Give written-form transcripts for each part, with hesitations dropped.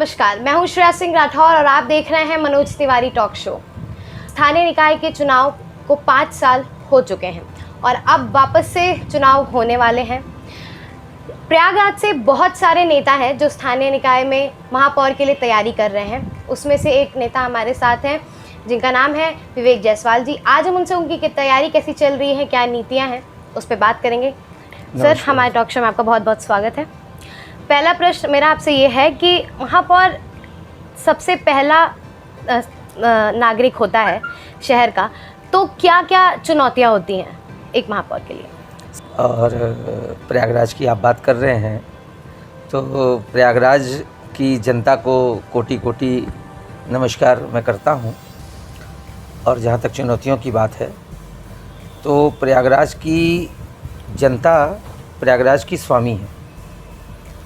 नमस्कार, मैं हूं श्रेया सिंह राठौर और आप देख रहे हैं मनोज तिवारी टॉक शो। स्थानीय निकाय के चुनाव को 5 साल हो चुके हैं और अब वापस से चुनाव होने वाले हैं। प्रयागराज से बहुत सारे नेता हैं जो स्थानीय निकाय में महापौर के लिए तैयारी कर रहे हैं। उसमें से एक नेता हमारे साथ हैं जिनका नाम है विवेक जायसवाल जी। आज हम उनसे उनकी तैयारी कैसी चल रही है, क्या नीतियाँ हैं, उस पर बात करेंगे। सर, हमारे टॉक शो में आपका बहुत बहुत स्वागत है। पहला प्रश्न मेरा आपसे ये है कि महापौर सबसे पहला नागरिक होता है शहर का, तो क्या क्या चुनौतियाँ होती हैं एक महापौर के लिए? और प्रयागराज की आप बात कर रहे हैं तो प्रयागराज की जनता को कोटि कोटि नमस्कार मैं करता हूं। और जहां तक चुनौतियों की बात है तो प्रयागराज की जनता प्रयागराज की स्वामी है।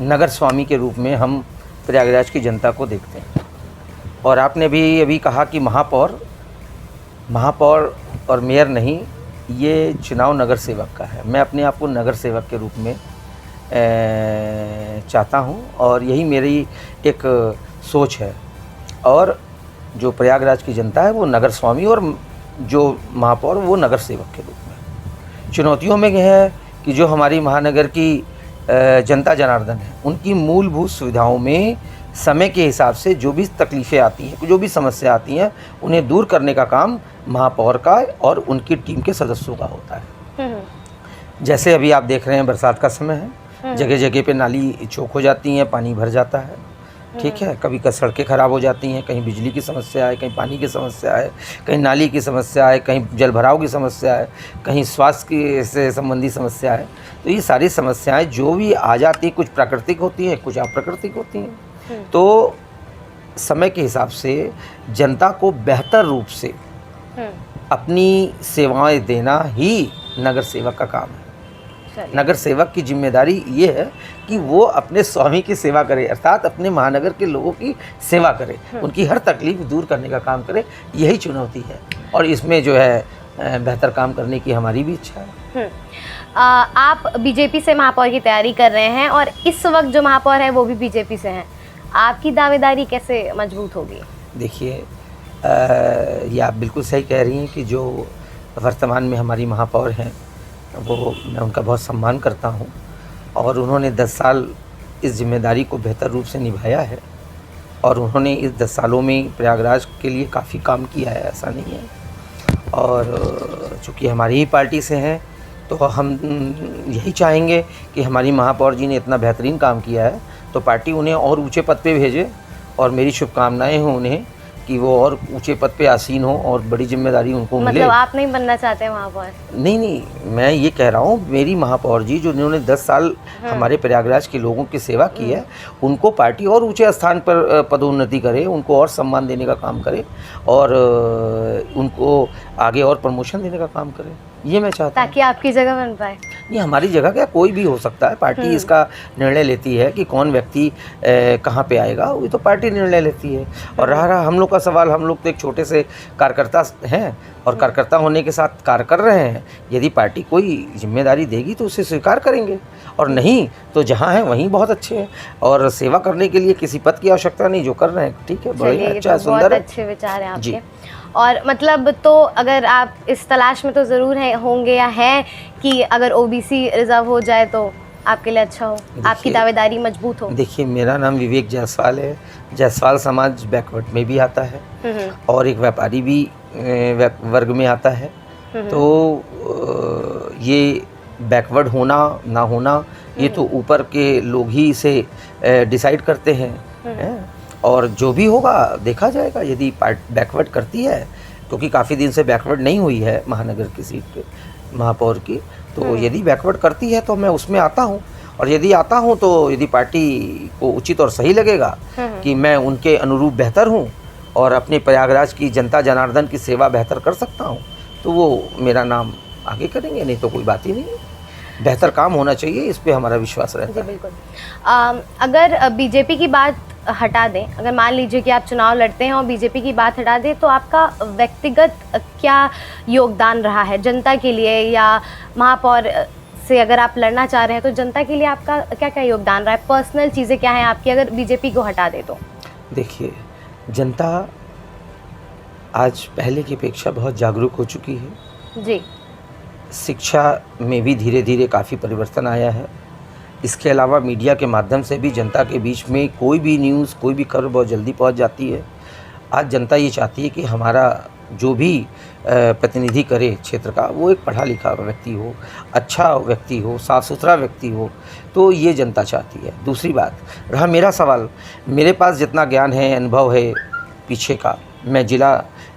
नगर स्वामी के रूप में हम प्रयागराज की जनता को देखते हैं। और आपने भी अभी कहा कि महापौर और मेयर नहीं, ये चुनाव नगर सेवक का है। मैं अपने आप को नगर सेवक के रूप में चाहता हूँ और यही मेरी एक सोच है। और जो प्रयागराज की जनता है वो नगर स्वामी और जो महापौर वो नगर सेवक के रूप में। चुनौतियों में यह है कि जो हमारी महानगर की जनता जनार्दन है, उनकी मूलभूत सुविधाओं में समय के हिसाब से जो भी तकलीफ़ें आती हैं, जो भी समस्या आती हैं, उन्हें दूर करने का काम महापौर का और उनकी टीम के सदस्यों का होता है। जैसे अभी आप देख रहे हैं बरसात का समय है, जगह जगह पे नाली चौक हो जाती हैं, पानी भर जाता है, ठीक है। कभी सड़कें ख़राब हो जाती हैं, कहीं बिजली की समस्या है, कहीं पानी की समस्या है, कहीं नाली की समस्या है, कहीं जल भराव की समस्या है, कहीं स्वास्थ्य से संबंधी समस्या है। तो ये सारी समस्याएं जो भी आ जाती हैं, कुछ प्राकृतिक होती हैं, कुछ अप्राकृतिक होती हैं। तो समय के हिसाब से जनता को बेहतर रूप से अपनी सेवाएं देना ही नगर सेवक का काम है। नगर सेवक की जिम्मेदारी ये है कि वो अपने स्वामी की सेवा करे, अर्थात अपने महानगर के लोगों की सेवा करे, उनकी हर तकलीफ दूर करने का काम करे। यही चुनौती है और इसमें जो है बेहतर काम करने की हमारी भी इच्छा है। आप बीजेपी से महापौर की तैयारी कर रहे हैं और इस वक्त जो महापौर है वो भी बीजेपी से हैं। आपकी दावेदारी कैसे मजबूत होगी? देखिए, ये आप बिल्कुल सही कह रही हैं कि जो वर्तमान में हमारी महापौर हैं वो मैं उनका बहुत सम्मान करता हूं और उन्होंने 10 साल इस जिम्मेदारी को बेहतर रूप से निभाया है और उन्होंने इस 10 सालों में प्रयागराज के लिए काफ़ी काम किया है, ऐसा नहीं है। और चूँकि हमारी ही पार्टी से हैं तो हम यही चाहेंगे कि हमारी महापौर जी ने इतना बेहतरीन काम किया है तो पार्टी उन्हें और ऊंचे पद पे भेजे। और मेरी शुभकामनाएं हैं उन्हें कि वो और ऊंचे पद पे आसीन हो और बड़ी जिम्मेदारी उनको मिले। मतलब आप नहीं बनना चाहते महापौर? नहीं, मैं ये कह रहा हूँ मेरी महापौर जी जो जिन्होंने 10 साल हमारे प्रयागराज के लोगों की सेवा की है, उनको पार्टी और ऊंचे स्थान पर पदोन्नति करे, उनको और सम्मान देने का काम करे और उनको आगे और प्रमोशन देने का काम करे। ये मैं चाहता हूँ ताकि आपकी जगह बन पाए। ये हमारी जगह क्या, कोई भी हो सकता है। पार्टी इसका निर्णय लेती है कि कौन व्यक्ति कहाँ पे आएगा, वो तो पार्टी निर्णय लेती है। और रहा हम लोग का सवाल, हम लोग तो एक छोटे से कार्यकर्ता हैं और कार्यकर्ता होने के साथ कार्य कर रहे हैं। यदि पार्टी कोई जिम्मेदारी देगी तो उसे स्वीकार करेंगे और नहीं तो जहाँ हैं वहीं बहुत अच्छे हैं और सेवा करने के लिए किसी पद की आवश्यकता नहीं। जो कर रहे हैं ठीक है, बढ़िया, अच्छा, सुंदर है। अच्छे विचार हैं आपके। और मतलब तो अगर आप इस तलाश में तो ज़रूर हैं, होंगे या हैं कि अगर ओबीसी रिजर्व हो जाए तो आपके लिए अच्छा हो, आपकी दावेदारी मजबूत हो। देखिए, मेरा नाम विवेक जायसवाल है। जायसवाल समाज बैकवर्ड में भी आता है और एक व्यापारी भी वर्ग में आता है। तो ये बैकवर्ड होना ना होना ये तो ऊपर के लोग ही इसे डिसाइड करते हैं और जो भी होगा देखा जाएगा। यदि बैकवर्ड करती है, क्योंकि काफ़ी दिन से बैकवर्ड नहीं हुई है महानगर की सीट पे महापौर की, तो यदि बैकवर्ड करती है तो मैं उसमें आता हूँ। और यदि आता हूँ तो यदि पार्टी को उचित और सही लगेगा कि मैं उनके अनुरूप बेहतर हूँ और अपने प्रयागराज की जनता जनार्दन की सेवा बेहतर कर सकता हूँ तो वो मेरा नाम आगे करेंगे, नहीं तो कोई बात ही नहीं। बेहतर काम होना चाहिए, इस पे हमारा विश्वास रहता है। बिल्कुल। अगर बीजेपी की बात हटा दें, अगर मान लीजिए कि आप चुनाव लड़ते हैं और बीजेपी की बात हटा दें, तो आपका व्यक्तिगत क्या योगदान रहा है जनता के लिए, या महापौर से अगर आप लड़ना चाह रहे हैं तो जनता के लिए आपका क्या क्या योगदान रहा है? पर्सनल चीज़ें क्या हैं आपकी अगर बीजेपी को हटा दे तो? देखिए, जनता आज पहले की अपेक्षा बहुत जागरूक हो चुकी है। जी। शिक्षा में भी धीरे धीरे काफ़ी परिवर्तन आया है। इसके अलावा मीडिया के माध्यम से भी जनता के बीच में कोई भी न्यूज़, कोई भी खबर बहुत जल्दी पहुंच जाती है। आज जनता ये चाहती है कि हमारा जो भी प्रतिनिधि करे क्षेत्र का, वो एक पढ़ा लिखा व्यक्ति हो, अच्छा व्यक्ति हो, साफ़ सुथरा व्यक्ति हो, तो ये जनता चाहती है। दूसरी बात रहा मेरा सवाल, मेरे पास जितना ज्ञान है, अनुभव है पीछे का, मैं जिला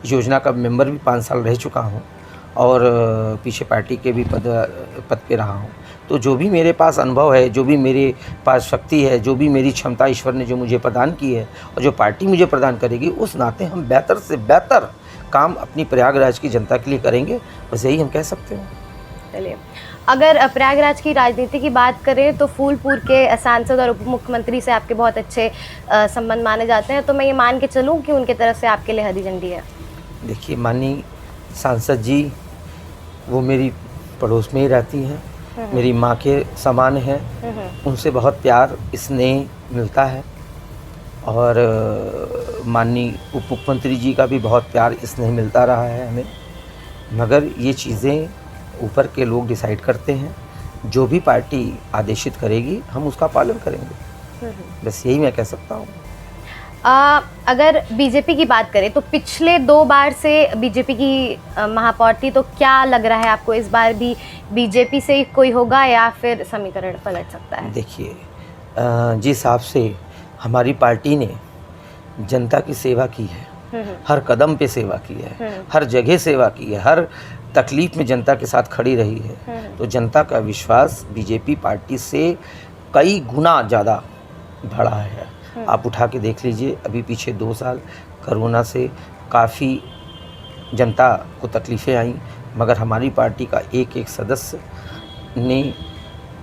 योजना का मेंबर भी 5 साल रह चुका हूँ और पीछे पार्टी के भी पद पे रहा हूँ। तो जो भी मेरे पास अनुभव है, जो भी मेरे पास शक्ति है, जो भी मेरी क्षमता ईश्वर ने जो मुझे प्रदान की है और जो पार्टी मुझे प्रदान करेगी, उस नाते हम बेहतर से बेहतर काम अपनी प्रयागराज की जनता के लिए करेंगे। बस यही हम कह सकते हैं। चलिए, अगर प्रयागराज की राजनीति की बात करें तो फूलपुर के सांसद और उप मुख्यमंत्री से आपके बहुत अच्छे संबंध माने जाते हैं, तो मैं ये मान के चलूँ कि उनकी तरफ से आपके लिए हरी झंडी है? देखिए, माननीय सांसद जी वो मेरी पड़ोस में ही रहती हैं, मेरी माँ के समान हैं, उनसे बहुत प्यार स्नेह मिलता है और माननीय उप मुख्यमंत्री जी का भी बहुत प्यार स्नेह मिलता रहा है हमें। मगर ये चीज़ें ऊपर के लोग डिसाइड करते हैं, जो भी पार्टी आदेशित करेगी हम उसका पालन करेंगे। बस यही मैं कह सकता हूँ। अगर बीजेपी की बात करें तो पिछले 2 बार से बीजेपी की महापौर थी, तो क्या लग रहा है आपको इस बार भी बीजेपी से ही कोई होगा या फिर समीकरण पलट सकता है? देखिए, जिस हिसाब से हमारी पार्टी ने जनता की सेवा की है, हर कदम पे सेवा की है, हर जगह सेवा की है, हर तकलीफ में जनता के साथ खड़ी रही है, तो जनता का विश्वास बीजेपी पार्टी से कई गुना ज़्यादा बढ़ा है। आप उठा के देख लीजिए, अभी पीछे 2 साल कोरोना से काफ़ी जनता को तकलीफ़ें आईं, मगर हमारी पार्टी का एक एक सदस्य ने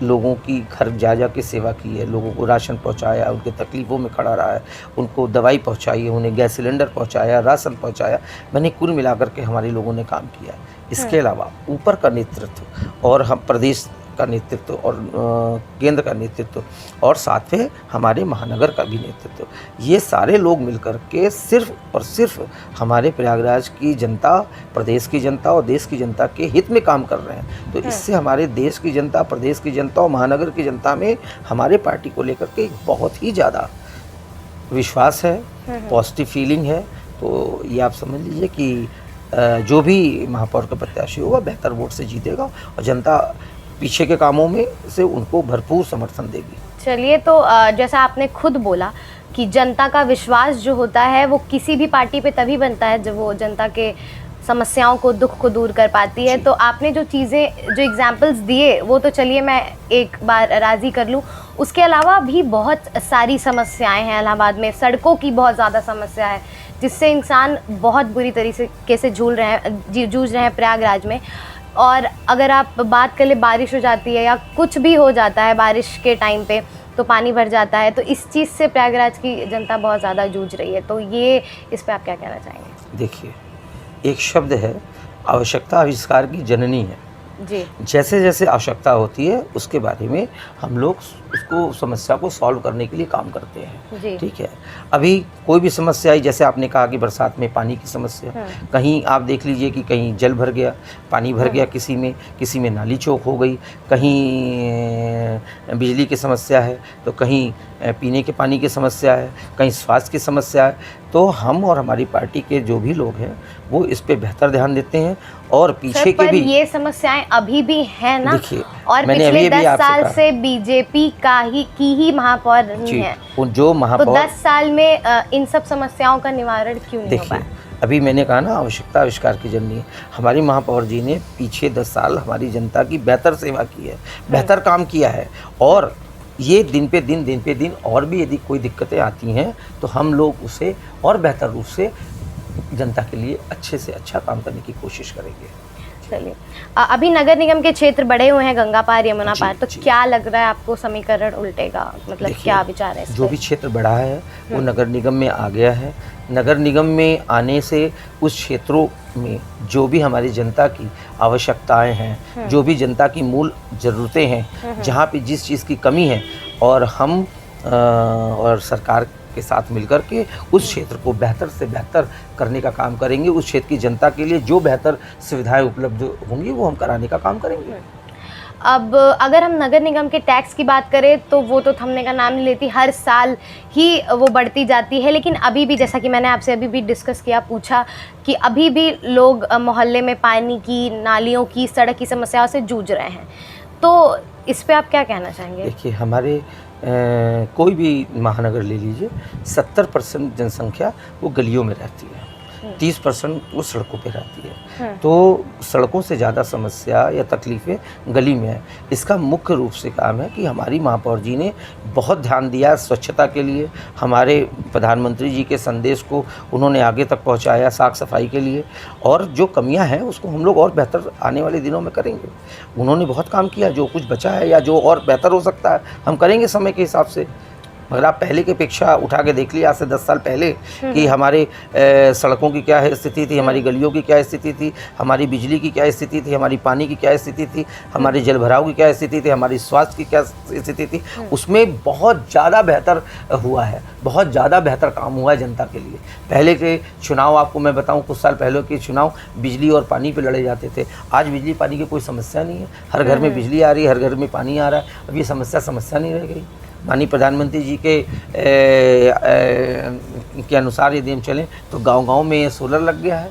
लोगों की घर जा जा के सेवा की है, लोगों को राशन पहुंचाया, उनके तकलीफ़ों में खड़ा रहा है, उनको दवाई पहुंचाई है, उन्हें गैस सिलेंडर पहुंचाया, राशन पहुंचाया, मैंने कुल मिलाकर के हमारे लोगों ने काम किया। इसके अलावा ऊपर का नेतृत्व और हम प्रदेश का नेतृत्व और केंद्र का नेतृत्व और साथ में हमारे महानगर का भी नेतृत्व, ये सारे लोग मिलकर के सिर्फ और सिर्फ हमारे प्रयागराज की जनता, प्रदेश की जनता और देश की जनता के हित में काम कर रहे हैं। तो इससे हमारे देश की जनता, प्रदेश की जनता और महानगर की जनता में हमारे पार्टी को लेकर के बहुत ही ज़्यादा विश्वास है, पॉजिटिव फीलिंग है। तो ये आप समझ लीजिए कि जो भी महापौर का प्रत्याशी होगा बेहतर वोट से जीतेगा और जनता पीछे के कामों में से उनको भरपूर समर्थन देगी। चलिए, तो जैसा आपने खुद बोला कि जनता का विश्वास जो होता है वो किसी भी पार्टी पे तभी बनता है जब वो जनता के समस्याओं को, दुख को दूर कर पाती है। तो आपने जो चीज़ें, जो एग्जाम्पल्स दिए वो तो चलिए मैं एक बार राज़ी कर लूँ, उसके अलावा भी बहुत सारी समस्याएं हैं इलाहाबाद में। सड़कों की बहुत ज़्यादा समस्या है जिससे इंसान बहुत बुरी तरीके से जूझ रहे हैं प्रयागराज में। और अगर आप बात कर ले, बारिश हो जाती है या कुछ भी हो जाता है बारिश के टाइम पे तो पानी भर जाता है, तो इस चीज़ से प्रयागराज की जनता बहुत ज़्यादा जूझ रही है। तो ये, इस पे आप क्या कहना चाहेंगे? देखिए, एक शब्द है, आवश्यकता आविष्कार की जननी है। जी। जैसे जैसे आवश्यकता होती है उसके बारे में हम लोग उसको, समस्या को सॉल्व करने के लिए काम करते हैं। ठीक है, अभी कोई भी समस्या आई, जैसे आपने कहा कि बरसात में पानी की समस्या, कहीं आप देख लीजिए कि कहीं जल भर गया, पानी भर गया, किसी में नाली चौक हो गई, कहीं बिजली की समस्या है, तो कहीं पीने के पानी की समस्या है, कहीं स्वास्थ्य की समस्या है। तो हम और हमारी पार्टी के जो भी लोग हैं वो इस पे बेहतर ध्यान देते हैं। और पीछे के भी ये समस्याएं अभी भी हैं ना। देखिए, और पिछले 10 साल से बीजेपी की ही महापौर नहीं है, जो महापौर, तो 10 साल में इन सब समस्याओं का निवारण क्यों नहीं हो पाया? अभी मैंने कहा ना, आवश्यकता आविष्कार की जननी। हमारी महापौर जी ने पीछे 10 साल हमारी जनता की बेहतर सेवा की है, बेहतर काम किया है। और ये दिन पे दिन और भी यदि कोई दिक्कतें आती हैं तो हम लोग उसे और बेहतर रूप से जनता के लिए अच्छे से अच्छा काम करने की कोशिश करेंगे। चलिए, अभी नगर निगम के क्षेत्र बढ़े हुए हैं, गंगा पार, यमुना पार, तो क्या लग रहा है आपको समीकरण उल्टेगा? मतलब क्या विचार है? जो भी क्षेत्र बढ़ा है वो नगर निगम में आ गया है। नगर निगम में आने से उस क्षेत्रों में जो भी हमारी जनता की आवश्यकताएं हैं, जो भी जनता की मूल ज़रूरतें हैं, जहाँ पे जिस चीज़ की कमी है, और हम और सरकार के साथ मिलकर के उस क्षेत्र को बेहतर से बेहतर करने का काम करेंगे। उस क्षेत्र की जनता के लिए जो बेहतर सुविधाएं उपलब्ध होंगी वो हम कराने का काम करेंगे। अब अगर हम नगर निगम के टैक्स की बात करें तो वो तो थमने का नाम नहीं लेती, हर साल ही वो बढ़ती जाती है। लेकिन अभी भी, जैसा कि मैंने आपसे अभी भी डिस्कस किया, पूछा कि अभी भी लोग मोहल्ले में पानी की, नालियों की, सड़क की समस्याओं से जूझ रहे हैं। तो इस पे आप क्या कहना चाहेंगे? देखिए, हमारे कोई भी महानगर ले लीजिए, 70% जनसंख्या वो गलियों में रहती है, 30% वो सड़कों पे रहती है। तो सड़कों से ज़्यादा समस्या या तकलीफ़ें गली में है। इसका मुख्य रूप से काम है कि हमारी महापौर जी ने बहुत ध्यान दिया स्वच्छता के लिए। हमारे प्रधानमंत्री जी के संदेश को उन्होंने आगे तक पहुंचाया साफ़ सफाई के लिए, और जो कमियां हैं उसको हम लोग और बेहतर आने वाले दिनों में करेंगे। उन्होंने बहुत काम किया, जो कुछ बचा है या जो और बेहतर हो सकता है हम करेंगे समय के हिसाब से। मगर आप पहले की अपेक्षा उठा के देख लिए, आज से 10 साल पहले कि हमारे सड़कों की क्या स्थिति थी, हमारी गलियों की क्या स्थिति थी, हमारी बिजली की क्या स्थिति थी, हमारी पानी की क्या स्थिति थी, हमारे जल भराव की क्या स्थिति थी, हमारी स्वास्थ्य की क्या स्थिति थी। उसमें बहुत ज़्यादा बेहतर हुआ है, बहुत ज़्यादा बेहतर काम हुआ है जनता के लिए। पहले के चुनाव, आपको मैं बताऊँ, कुछ साल पहले के चुनाव बिजली और पानी पर लड़े जाते थे। आज बिजली पानी की कोई समस्या नहीं है, हर घर में बिजली आ रही है, हर घर में पानी आ रहा है। अब ये समस्या नहीं रह गई। माननीय प्रधानमंत्री जी के अनुसार यदि हम चलें तो गांव-गांव में सोलर लग गया है।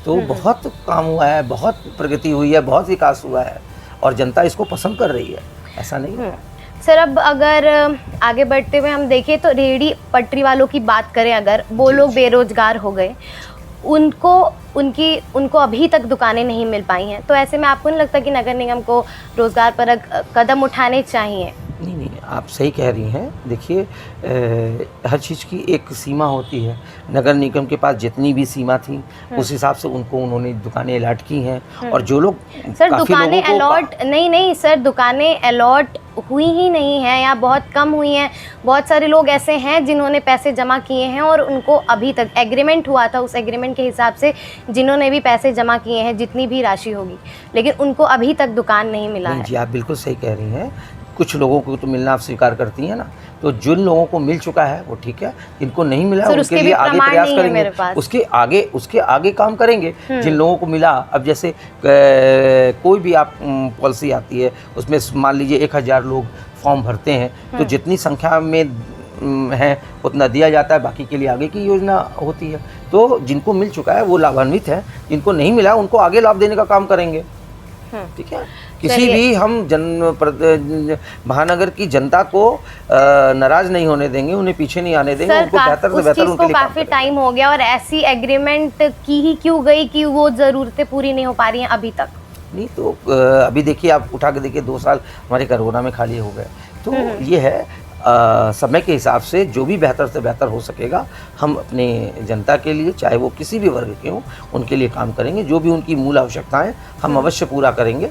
तो बहुत काम हुआ है, बहुत प्रगति हुई है, बहुत विकास हुआ है, और जनता इसको पसंद कर रही है, ऐसा नहीं है। सर, अब अगर आगे बढ़ते हुए हम देखें तो रेहड़ी पटरी वालों की बात करें, अगर वो लोग बेरोजगार हो गए, उनको अभी तक दुकानें नहीं मिल पाई हैं, तो ऐसे में आपको नहीं लगता कि नगर निगम को रोजगार पर कदम उठाने चाहिए? नहीं, आप सही कह रही हैं। देखिए, हर चीज़ की एक सीमा होती है। नगर निगम के पास जितनी भी सीमा थी उस हिसाब से उन्होंने दुकानें अलॉट की हैं। और जो लोग, सर, दुकानें अलॉट नहीं सर, दुकानें अलॉट हुई ही नहीं हैं या बहुत कम हुई हैं। बहुत सारे लोग ऐसे हैं जिन्होंने पैसे जमा किए हैं और उनको अभी तक एग्रीमेंट हुआ था, उस एग्रीमेंट के हिसाब से जिन्होंने भी पैसे जमा किए हैं, जितनी भी राशि होगी, लेकिन उनको अभी तक दुकान नहीं मिला है। जी, आप बिल्कुल सही कह रही हैं। कुछ लोगों को तो मिलना आप स्वीकार करती हैं ना, तो जिन लोगों को मिल चुका है वो ठीक है, जिनको नहीं मिला उनके लिए आगे प्रयास करेंगे, उसके आगे काम करेंगे। जिन लोगों को मिला, अब जैसे कोई भी आप पॉलिसी आती है, उसमें मान लीजिए 1000 लोग फॉर्म भरते हैं, तो जितनी संख्या में है उतना दिया जाता है, बाकी के लिए आगे की योजना होती है। तो जिनको मिल चुका है वो लाभान्वित है, जिनको नहीं मिला उनको आगे लाभ देने का काम करेंगे। ठीक है, किसी भी हम महानगर की जनता को नाराज नहीं होने देंगे, उन्हें पीछे नहीं आने देंगे। उनको बेहतर से बेहतर उनके लिए काफी टाइम हो गया, और ऐसी एग्रीमेंट की ही क्यों गई कि वो जरूरतें पूरी नहीं हो पा रही हैं अभी तक? नहीं तो अभी देखिए, आप उठा के देखिए, 2 साल हमारे कोरोना में खाली हो गए। तो ये है, समय के हिसाब से जो भी बेहतर से बेहतर हो सकेगा हम अपने जनता के लिए, चाहे वो किसी भी वर्ग के हों, उनके लिए काम करेंगे। जो भी उनकी मूल आवश्यकताएं हम अवश्य पूरा करेंगे।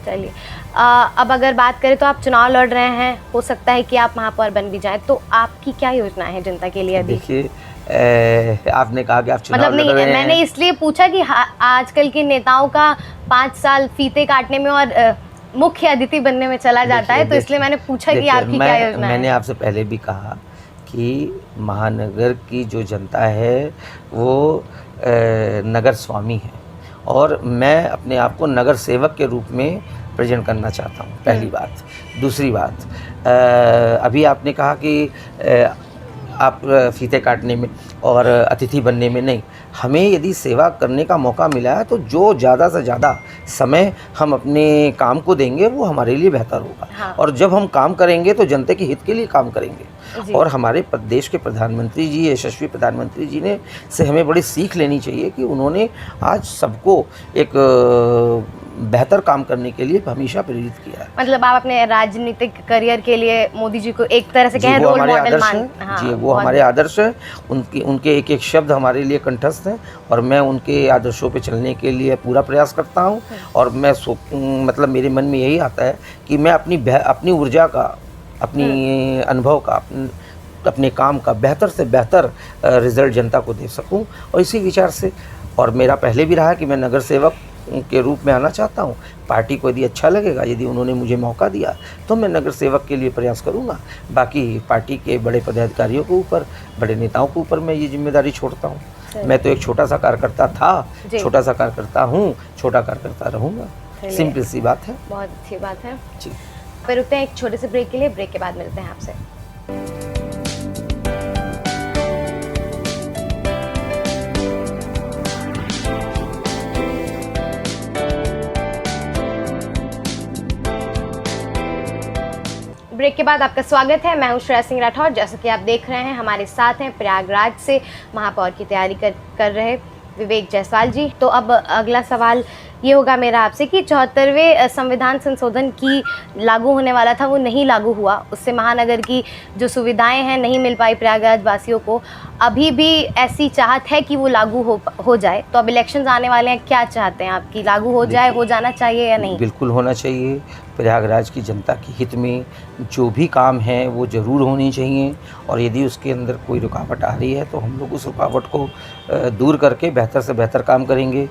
चलिए, अब अगर बात करें तो आप चुनाव लड़ रहे हैं, हो सकता है कि आप महापौर बन भी जाएं, तो आपकी क्या योजना है जनता के लिए अभी? देखिए, आपने कहा कि आप चुनाव लड़ रहे हैं। मैंने इसलिए पूछा कि आजकल के नेताओं का 5 साल फीते काटने में और मुख्य अतिथि बनने में चला जाता है, तो इसलिए मैंने पूछा कि आपकी क्या योजना है? मैंने आपसे पहले भी कहा कि महानगर की जो जनता है वो नगर स्वामी है, और मैं अपने आप को नगर सेवक के रूप में प्रेजेंट करना चाहता हूँ, पहली बात। दूसरी बात, अभी आपने कहा कि आप फीते काटने में और अतिथि बनने में नहीं, हमें यदि सेवा करने का मौका मिला है तो जो ज़्यादा से ज़्यादा समय हम अपने काम को देंगे वो हमारे लिए बेहतर होगा। हाँ। और जब हम काम करेंगे तो जनता के हित के लिए काम करेंगे। और हमारे देश के प्रधानमंत्री जी, यशस्वी प्रधानमंत्री जी ने से हमें बड़ी सीख लेनी चाहिए कि उन्होंने आज सबको एक बेहतर काम करने के लिए हमेशा प्रेरित किया है। मतलब आप अपने राजनीतिक करियर के लिए मोदी जी को एक तरह से कहें रोल मॉडल जी, वो हमारे आदर्श हैं। उनके एक एक शब्द हमारे लिए कंठस्थ हैं, और मैं उनके आदर्शों पे चलने के लिए पूरा प्रयास करता हूं। और मैं मतलब मेरे मन में यही आता है कि मैं अपनी ऊर्जा का, अपनी अनुभव का, अपने काम का बेहतर से बेहतर रिजल्ट जनता को दे सकूं, और इसी विचार से, और मेरा पहले भी रहा कि मैं नगर सेवक के रूप में आना चाहता हूँ। पार्टी को यदि अच्छा लगेगा, यदि उन्होंने मुझे मौका दिया तो मैं नगर सेवक के लिए प्रयास करूँगा। बाकी पार्टी के बड़े पदाधिकारियों के ऊपर, बड़े नेताओं के ऊपर मैं ये जिम्मेदारी छोड़ता हूँ। मैं तो एक छोटा सा कार्यकर्ता था, छोटा सा कार्यकर्ता हूँ, छोटा कार्यकर्ता रहूँगा। सिंपल सी बात है। बहुत अच्छी बात है जी। पर रुकते हैं एक छोटे से ब्रेक के लिए। ब्रेक के बाद मिलते हैं आपसे। ब्रेक के बाद आपका स्वागत है। मैं हूं श्रेया सिंह राठौर। जैसा कि आप देख रहे हैं, हमारे साथ हैं प्रयागराज से महापौर की तैयारी कर रहे विवेक जायसवाल जी। तो अब अगला सवाल ये होगा मेरा आपसे कि 74वें संविधान संशोधन की लागू होने वाला था, वो नहीं लागू हुआ। उससे महानगर की जो सुविधाएं हैं नहीं मिल पाई प्रयागराज वासियों को। अभी भी ऐसी चाहत है कि वो लागू हो जाए। तो अब इलेक्शंस आने वाले हैं, क्या चाहते हैं आप कि लागू हो जाए, हो जाना चाहिए या नहीं? बिल्कुल होना चाहिए। प्रयागराज की जनता के हित में जो भी काम है वो ज़रूर होनी चाहिए, और यदि उसके अंदर कोई रुकावट आ रही है तो हम लोग उस रुकावट को दूर करके बेहतर से बेहतर काम करेंगे।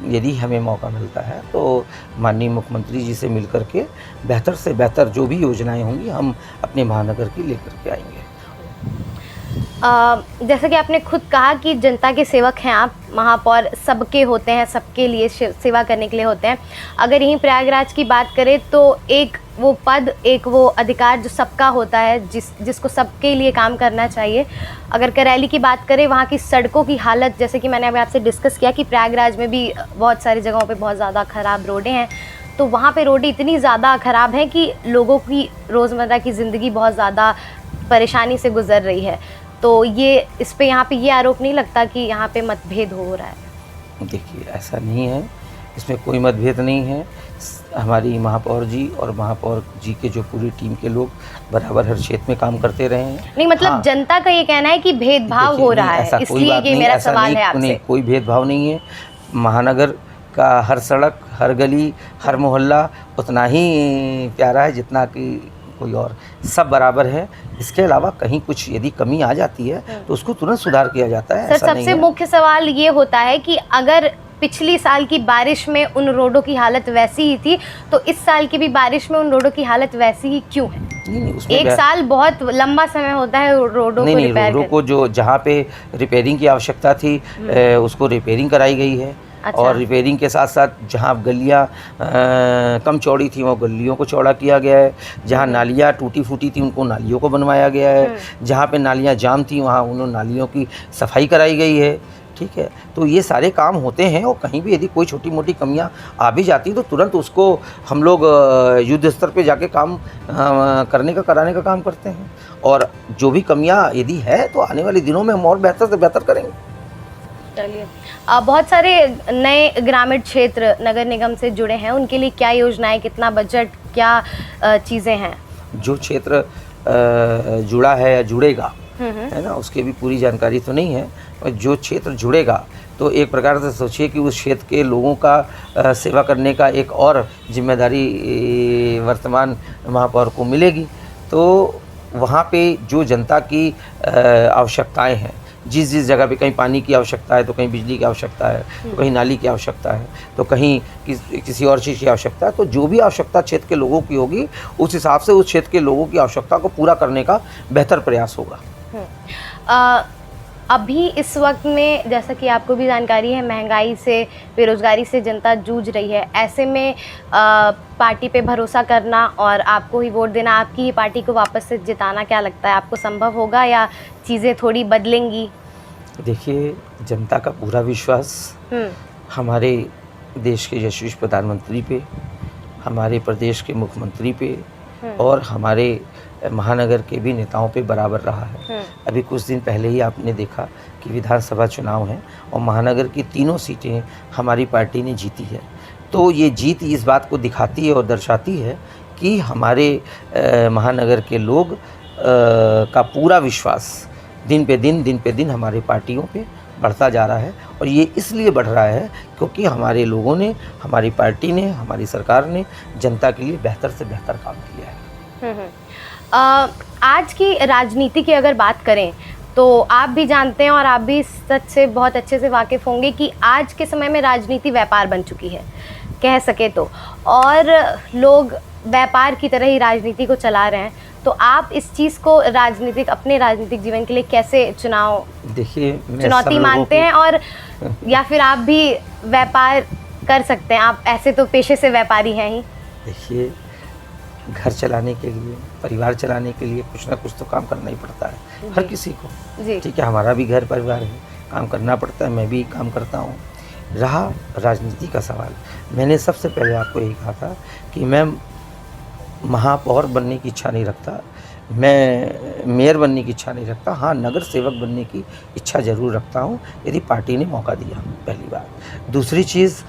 यदि हमें मौका मिलता है तो माननीय मुख्यमंत्री जी से मिल करके बेहतर से बेहतर जो भी योजनाएं होंगी हम अपने महानगर की लेकर के आएंगे। जैसा कि आपने खुद कहा कि जनता के सेवक हैं आप, महापौर सबके होते हैं, सबके लिए सेवा करने के लिए होते हैं। अगर यहीं प्रयागराज की बात करें तो एक वो पद, एक वो अधिकार जो सबका होता है, जिसको सबके लिए काम करना चाहिए। अगर करैली की बात करें, वहाँ की सड़कों की हालत, जैसे कि मैंने अभी आपसे डिस्कस किया कि प्रयागराज में भी बहुत सारी जगहों पे बहुत ज़्यादा ख़राब रोडें हैं। तो वहाँ पे रोडें इतनी ज़्यादा ख़राब हैं कि लोगों की रोज़मर्रा की ज़िंदगी बहुत ज़्यादा परेशानी से गुजर रही है। तो ये इस पे यहाँ पे ये आरोप नहीं लगता कि यहाँ पे मतभेद हो रहा है? देखिए, ऐसा नहीं है, इसमें कोई मतभेद नहीं है। हमारी महापौर जी और महापौर जी के जो पूरी टीम के लोग बराबर हर क्षेत्र में काम करते रहे हैं। नहीं मतलब हाँ, जनता का ये कहना है कि भेदभाव हो रहा है, इसलिए ये मेरा सवाल है आपसे। नहीं, कोई भेदभाव नहीं है। महानगर का हर सड़क, हर गली, हर मोहल्ला उतना ही प्यारा है जितना कि कोई और, सब बराबर है। इसके अलावा कहीं कुछ यदि कमी आ जाती है तो उसको तुरंत सुधार किया जाता है। सर, सबसे मुख्य सवाल ये होता है कि अगर पिछली साल की बारिश में उन रोडों की हालत वैसी ही थी तो इस साल की भी बारिश में उन रोडों की हालत वैसी ही क्यों है? नहीं, एक साल बहुत लंबा समय होता है रोडों को रिपेयर रोडों को जो जहाँ पे रिपेयरिंग की आवश्यकता थी उसको रिपेयरिंग कराई गई है। अच्छा। और रिपेयरिंग के साथ साथ जहाँ गलियाँ कम चौड़ी थी वो गलियों को चौड़ा किया गया है। जहाँ नालियाँ टूटी फूटी थी उनको नालियों को बनवाया गया है। जहाँ पे नालियाँ जाम थी वहाँ उन नालियों की सफाई कराई गई है। ठीक है, तो ये सारे काम होते हैं, और कहीं भी यदि कोई छोटी मोटी कमियां आ भी जाती तो तुरंत उसको हम लोग युद्ध स्तर पे जाके काम कराने का काम करते हैं। और जो भी कमियां यदि है तो आने वाले दिनों में हम और बेहतर से बेहतर करेंगे। चलिए, बहुत सारे नए ग्रामीण क्षेत्र नगर निगम से जुड़े हैं, उनके लिए क्या योजनाएं, कितना बजट, क्या चीज़ें हैं? जो क्षेत्र जुड़ा है या जुड़ेगा है ना, उसकी भी पूरी जानकारी तो नहीं है। और जो क्षेत्र जुड़ेगा तो एक प्रकार से सोचिए कि उस क्षेत्र के लोगों का सेवा करने का एक और जिम्मेदारी वर्तमान महापौर को मिलेगी। तो वहाँ पे जो जनता की आवश्यकताएं हैं, जिस जगह पे कहीं पानी की आवश्यकता है तो कहीं बिजली की आवश्यकता है, तो कहीं नाली की आवश्यकता है, तो कहीं किसी और चीज़ की आवश्यकता है, तो जो भी आवश्यकता क्षेत्र के लोगों की होगी उस हिसाब से उस क्षेत्र के लोगों की आवश्यकता को पूरा करने का बेहतर प्रयास होगा। अभी इस वक्त में जैसा कि आपको भी जानकारी है, महंगाई से, बेरोज़गारी से जनता जूझ रही है। ऐसे में पार्टी पे भरोसा करना और आपको ही वोट देना, आपकी ही पार्टी को वापस से जिताना, क्या लगता है आपको संभव होगा या चीज़ें थोड़ी बदलेंगी? देखिए, जनता का पूरा विश्वास हमारे देश के यशस्वी प्रधानमंत्री पे, हमारे प्रदेश के मुख्यमंत्री पे और हमारे महानगर के भी नेताओं पे बराबर रहा है। अभी कुछ दिन पहले ही आपने देखा कि विधानसभा चुनाव हैं और महानगर की तीनों सीटें हमारी पार्टी ने जीती है। तो ये जीत इस बात को दिखाती है और दर्शाती है कि हमारे महानगर के लोग का पूरा विश्वास दिन पे दिन हमारी पार्टियों पे बढ़ता जा रहा है। और ये इसलिए बढ़ रहा है क्योंकि हमारे लोगों ने, हमारी पार्टी ने, हमारी सरकार ने जनता के लिए बेहतर से बेहतर काम किया है। आज की राजनीति की अगर बात करें तो आप भी जानते हैं और आप भी इस सच से बहुत अच्छे से वाकिफ़ होंगे कि आज के समय में राजनीति व्यापार बन चुकी है, कह सके तो, और लोग व्यापार की तरह ही राजनीति को चला रहे हैं। तो आप इस चीज़ को अपने राजनीतिक जीवन के लिए कैसे चुनौती मानते हैं, और या फिर आप भी व्यापार कर सकते हैं? आप ऐसे तो पेशे से व्यापारी हैं ही। देखिए, घर चलाने के लिए, परिवार चलाने के लिए कुछ ना कुछ तो काम करना ही पड़ता है हर किसी को जी। ठीक है, हमारा भी घर परिवार है, काम करना पड़ता है, मैं भी काम करता हूँ। रहा राजनीति का सवाल, मैंने सबसे पहले आपको यही कहा था कि मैं महापौर बनने की इच्छा नहीं रखता, मैं मेयर बनने की इच्छा नहीं रखता। हाँ, नगर सेवक बनने की इच्छा ज़रूर रखता हूँ, यदि पार्टी ने मौका दिया, पहली बात। दूसरी चीज़,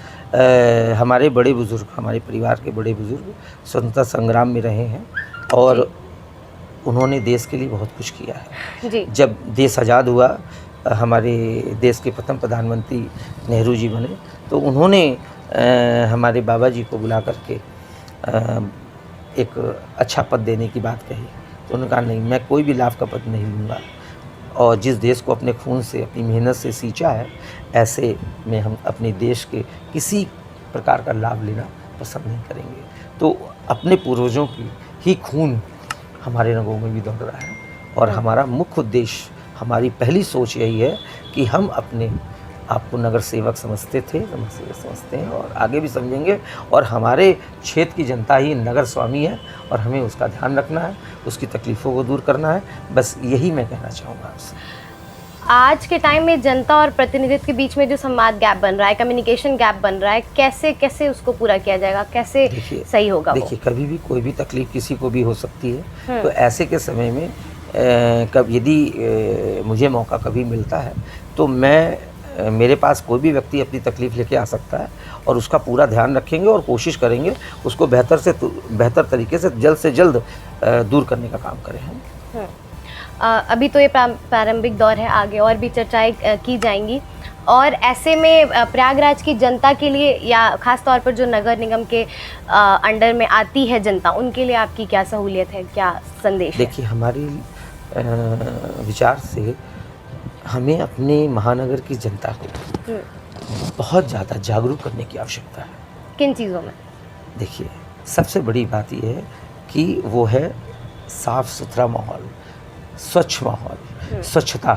हमारे बड़े बुज़ुर्ग, हमारे परिवार के बड़े बुज़ुर्ग स्वतंत्रता संग्राम में रहे हैं और उन्होंने देश के लिए बहुत कुछ किया है जी। जब देश आज़ाद हुआ, हमारे देश के प्रथम प्रधानमंत्री नेहरू जी बने, तो उन्होंने हमारे बाबा जी को बुला करके एक अच्छा पद देने की बात कही। तो उन्होंने कहा नहीं, मैं कोई भी लाभ का पद नहीं लूँगा, और जिस देश को अपने खून से, अपनी मेहनत से सींचा है, ऐसे में हम अपने देश के किसी प्रकार का लाभ लेना पसंद नहीं करेंगे। तो अपने पूर्वजों की ही खून हमारे रगों में भी दौड़ रहा है, और हमारा मुख्य उद्देश्य, हमारी पहली सोच यही है कि हम अपने आपको नगर सेवक समझते हैं और आगे भी समझेंगे, और हमारे क्षेत्र की जनता ही नगर स्वामी है और हमें उसका ध्यान रखना है, उसकी तकलीफ़ों को दूर करना है। बस यही मैं कहना चाहूँगा आपसे। आज के टाइम में जनता और प्रतिनिधित्व के बीच में जो संवाद गैप बन रहा है, कम्युनिकेशन गैप बन रहा है, कैसे कैसे उसको पूरा किया जाएगा, कैसे सही होगा? देखिए, कभी भी कोई भी तकलीफ़ किसी को भी हो सकती है, तो ऐसे के समय में यदि मुझे मौका कभी मिलता है तो मेरे पास कोई भी व्यक्ति अपनी तकलीफ़ लेके आ सकता है, और उसका पूरा ध्यान रखेंगे और कोशिश करेंगे उसको बेहतर तरीके से जल्द दूर करने का काम करें हम। अभी तो ये प्रारंभिक दौर है, आगे और भी चर्चाएं की जाएंगी, और ऐसे में प्रयागराज की जनता के लिए, या ख़ास तौर पर जो नगर निगम के अंडर में आती है जनता, उनके लिए आपकी क्या सहूलियत है, क्या संदेश है? देखिए, हमारी विचार से हमें अपने महानगर की जनता को बहुत ज़्यादा जागरूक करने की आवश्यकता है। किन चीज़ों में? देखिए, सबसे बड़ी बात यह है कि वो है साफ़ सुथरा माहौल, स्वच्छ माहौल, स्वच्छता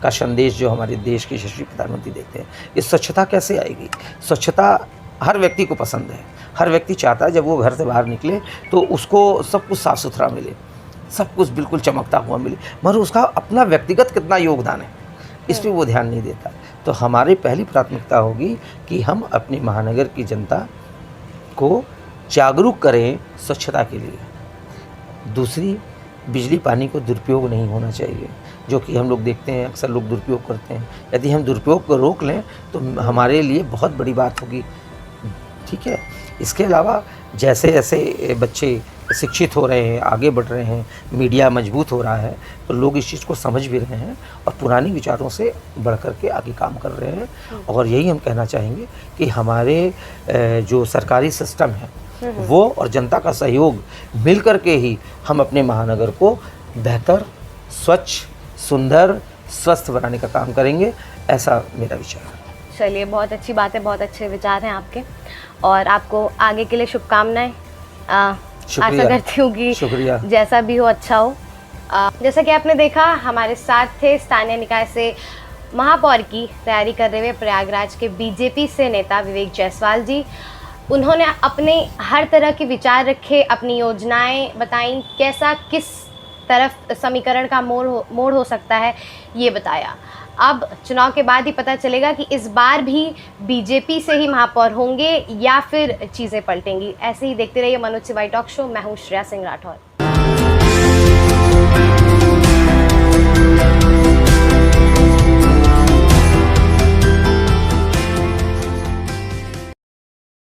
का संदेश जो हमारे देश के यशस्वी प्रधानमंत्री देते हैं। ये स्वच्छता कैसे आएगी? स्वच्छता हर व्यक्ति को पसंद है, हर व्यक्ति चाहता है जब वो घर से बाहर निकले तो उसको सब कुछ साफ़ सुथरा मिले, सब कुछ बिल्कुल चमकता हुआ मिले, मगर उसका अपना व्यक्तिगत कितना योगदान है, इस पर वो ध्यान नहीं देता। तो हमारी पहली प्राथमिकता होगी कि हम अपने महानगर की जनता को जागरूक करें स्वच्छता के लिए। दूसरी, बिजली पानी को दुरुपयोग नहीं होना चाहिए, जो कि हम लोग देखते हैं अक्सर लोग दुरुपयोग करते हैं। यदि हम दुरुपयोग को रोक लें तो हमारे लिए बहुत बड़ी बात होगी, ठीक है। इसके अलावा जैसे जैसे बच्चे शिक्षित हो रहे हैं, आगे बढ़ रहे हैं, मीडिया मजबूत हो रहा है, तो लोग इस चीज़ को समझ भी रहे हैं और पुरानी विचारों से बढ़ कर के आगे काम कर रहे हैं। और यही हम कहना चाहेंगे कि हमारे जो सरकारी सिस्टम है वो और जनता का सहयोग मिल कर के ही हम अपने महानगर को बेहतर, स्वच्छ, सुंदर, स्वस्थ बनाने का काम करेंगे, ऐसा मेरा विचार है। चलिए, बहुत अच्छी बात है, बहुत अच्छे विचार हैं आपके, और आपको आगे के लिए शुभकामनाएं। आशा करती हूँ कि शुक्रिया, जैसा भी हो अच्छा हो। जैसा कि आपने देखा, हमारे साथ थे स्थानीय निकाय से महापौर की तैयारी कर रहे हुए प्रयागराज के बीजेपी से नेता विवेक जायसवाल जी। उन्होंने अपने हर तरह के विचार रखे, अपनी योजनाएं बताई, कैसा किस तरफ समीकरण का मोड़ हो सकता है ये बताया। अब चुनाव के बाद ही पता चलेगा कि इस बार भी बीजेपी से ही महापौर होंगे या फिर चीज़ें पलटेंगी। ऐसे ही देखते रहिए मनोज तिवारी टॉक शो। मैं हूँ श्रेया सिंह राठौर।